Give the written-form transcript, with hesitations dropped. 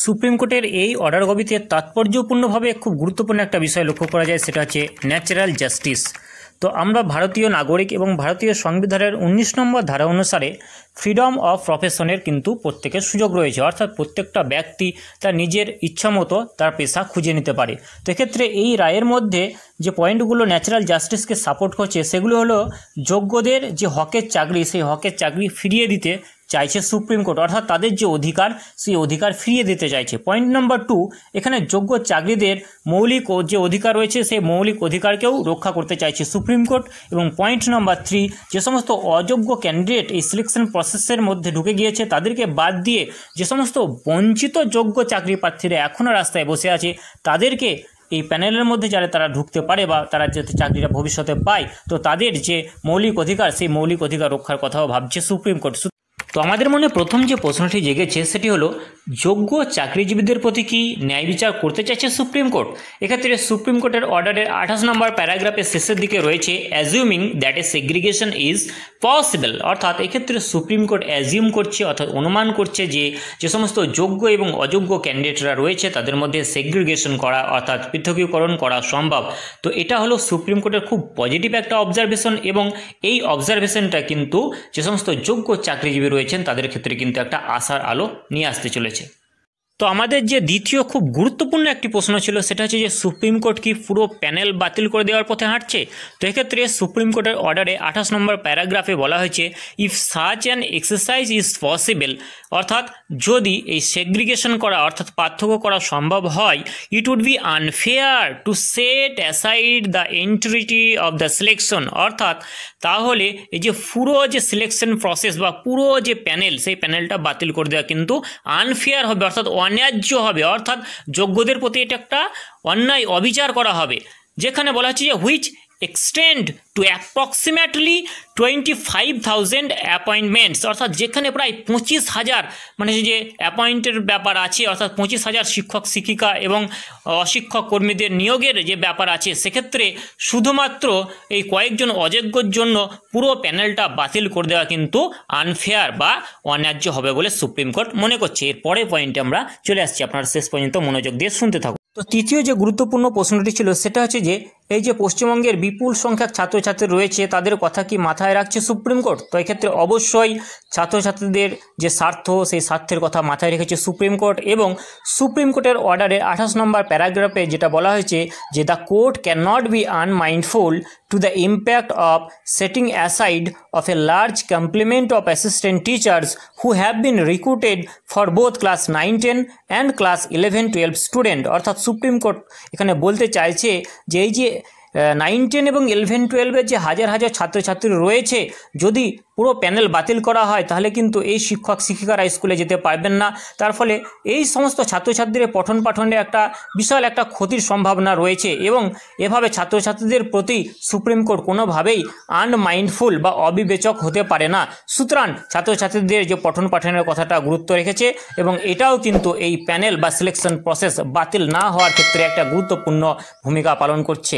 Supreme কোর্টের এই order কপিতে তাৎপর্যপূর্ণভাবে খুব গুরুত্বপূর্ণ একটা বিষয় লক্ষ্য করা যায়, সেটা হচ্ছে ন্যাচারাল জাস্টিস। তো আমরা ভারতীয় নাগরিক এবং ভারতীয় সংবিধানের 19 নম্বর ধারা অনুসারে ফ্রিডম অফ প্রফেশনের কিন্তু প্রত্যেকের সুযোগ রয়েছে, অর্থাৎ প্রত্যেকটা ব্যক্তি তার নিজের ইচ্ছামতো তার পেশা খুঁজে নিতে পারে। তো এক্ষেত্রে এই রায়ের মধ্যে যে পয়েন্টগুলো ন্যাচারাল জাস্টিসকে সাপোর্ট করছে সেগুলো হলো যোগ্যদের যে হকের চাকরি, সেই হকের চাকরি ফিরিয়ে দিতে চাইছে সুপ্রিম কোর্ট, অর্থাৎ তাদের যে অধিকার সেই অধিকার ফিরিয়ে দিতে চাইছে। পয়েন্ট নাম্বার 2, এখানে যোগ্য চাকরিদের মৌলিক যে অধিকার রয়েছে সেই মৌলিক অধিকারকেও রক্ষা করতে চাইছে সুপ্রিম কোর্ট। এবং পয়েন্ট নাম্বার 3, যে সমস্ত অযোগ্য ক্যান্ডিডেট এই সিলেকশন প্রসেসের মধ্যে ঢুকে গিয়েছে তাদেরকে বাদ দিয়ে যে সমস্ত বঞ্চিত যোগ্য চাকরি প্রার্থীরা এখনও রাস্তায় বসে আছে তাদেরকে এই প্যানেলের মধ্যে যারা তারা ঢুকতে পারে বা তারা যাতে চাকরিটা ভবিষ্যতে পায়, তো তাদের যে মৌলিক অধিকার সেই মৌলিক অধিকার রক্ষার কথাও ভাবছে সুপ্রিম কোর্ট। তো আমাদের মনে প্রথম যে প্রশ্নটি জেগেছে সেটি হলো, যোগ্য চাকরিজীবীদের প্রতি কি ন্যায় বিচার করতে চাইছে সুপ্রিম কোর্ট? এক্ষেত্রে সুপ্রিম কোর্টের অর্ডারের 28 নম্বর প্যারাগ্রাফের শেষের দিকে রয়েছে assuming that a segregation is possible, অর্থাৎ এক্ষেত্রে সুপ্রিম কোর্ট অ্যাজিউম করছে অর্থাৎ অনুমান করছে যে সমস্ত যোগ্য এবং অযোগ্য ক্যান্ডিডেটরা রয়েছে তাদের মধ্যে সেগ্রিগেশন করা অর্থাৎ পৃথকীকরণ করা সম্ভব। তো এটা হলো সুপ্রিম কোর্টের খুব পজিটিভ একটা অবজারভেশন, এবং এই অবজারভেশনটা কিন্তু যে সমস্ত যোগ্য চাকরিজীবী রয়েছেন তাদের ক্ষেত্রে কিন্তু একটা আশার আলো নিয়ে আসতে চলেছে। তো আমাদের যে দ্বিতীয় খুব গুরুত্বপূর্ণ একটি প্রশ্ন ছিল সেটা হচ্ছে যে সুপ্রিম কোর্ট কি পুরো প্যানেল বাতিল করে দেওয়ার পথে হাঁটছে? তো এক্ষেত্রে সুপ্রিম কোর্টের অর্ডারে 28 নম্বর প্যারাগ্রাফে বলা হয়েছে, if such an exercise is possible, অর্থাৎ যদি এই সেগ্রিগেশন করা অর্থাৎ পার্থক্য করা সম্ভব হয়, it would be unfair to set aside the entity of the selection, অর্থাৎ তাহলে এই যে পুরো যে সিলেকশন প্রসেস বা পুরো যে প্যানেল সেই প্যানেলটা বাতিল করে দেওয়া কিন্তু আনফেয়ার হবে, অর্থাৎ অন্যায্য হবে, অর্থাৎ যোগ্যদের প্রতি এটা একটা অন্যায় অবিচার করা হবে। যেখানে বলা হচ্ছে যে which extend two approximately 25,000 appointments, অর্থাৎ যেখানে প্রায় 25,000 মানে যে অ্যাপয়েন্টের ব্যাপার আছে, অর্থাৎ 25,000 শিক্ষক শিক্ষিকা এবং অশিক্ষক কর্মীদের নিয়োগের যে ব্যাপার আছে, সেক্ষেত্রে শুধুমাত্র এই কয়েকজন অযোগ্যর জন্য পুরো প্যানেলটা বাতিল করে দেওয়া কিন্তু আনফেয়ার বা অন্যায্য হবে বলে সুপ্রিম কোর্ট মনে করছে। এর পরের পয়েন্টে আমরা চলে আসছি, আপনারা শেষ পর্যন্ত মনোযোগ দিয়ে শুনতে থাকুন। তো তৃতীয় যে গুরুত্বপূর্ণ প্রশ্নটি ছিল সেটা হচ্ছে যে এই যে পশ্চিমবঙ্গের বিপুল সংখ্যক ছাত্রছাত্রী রয়েছে তাদের কথা কি মাথায় রাখছে সুপ্রিম কোর্ট? তো এক্ষেত্রে অবশ্যই ছাত্রছাত্রীদের যে স্বার্থ সেই স্বার্থের কথা মাথায় রেখেছে সুপ্রিম কোর্ট, এবং সুপ্রিম কোর্টের অর্ডারে 28 নম্বর প্যারাগ্রাফে যেটা বলা হয়েছে যে the court cannot be unmindful to the impact of setting aside of a large complement of assistant teachers who have been recruited for both class 9-10 and class 11-12 student, অর্থাৎ supreme court এখানে বলতে চাইছে যে এই যে 9-10 এবং 11-12 যে হাজার হাজার ছাত্রছাত্রী রয়েছে, যদি পুরো প্যানেল বাতিল করা হয় তাহলে কিন্তু এই শিক্ষক শিক্ষিকারা স্কুলে যেতে পারবেন না, তার ফলে এই সমস্ত ছাত্রছাত্রীদের পঠন পাঠনে একটা বিশাল একটা ক্ষতির সম্ভাবনা রয়েছে, এবং এভাবে ছাত্রছাত্রীদের প্রতি সুপ্রিম কোর্ট কোনোভাবেই আনমাইন্ডফুল বা অবিবেচক হতে পারে না। সুতরাং ছাত্রছাত্রীদের যে পঠন পাঠনের কথাটা গুরুত্ব রেখেছে, এবং এটাও কিন্তু এই প্যানেল বা সিলেকশন প্রসেস বাতিল না হওয়ার ক্ষেত্রে একটা গুরুত্বপূর্ণ ভূমিকা পালন করছে।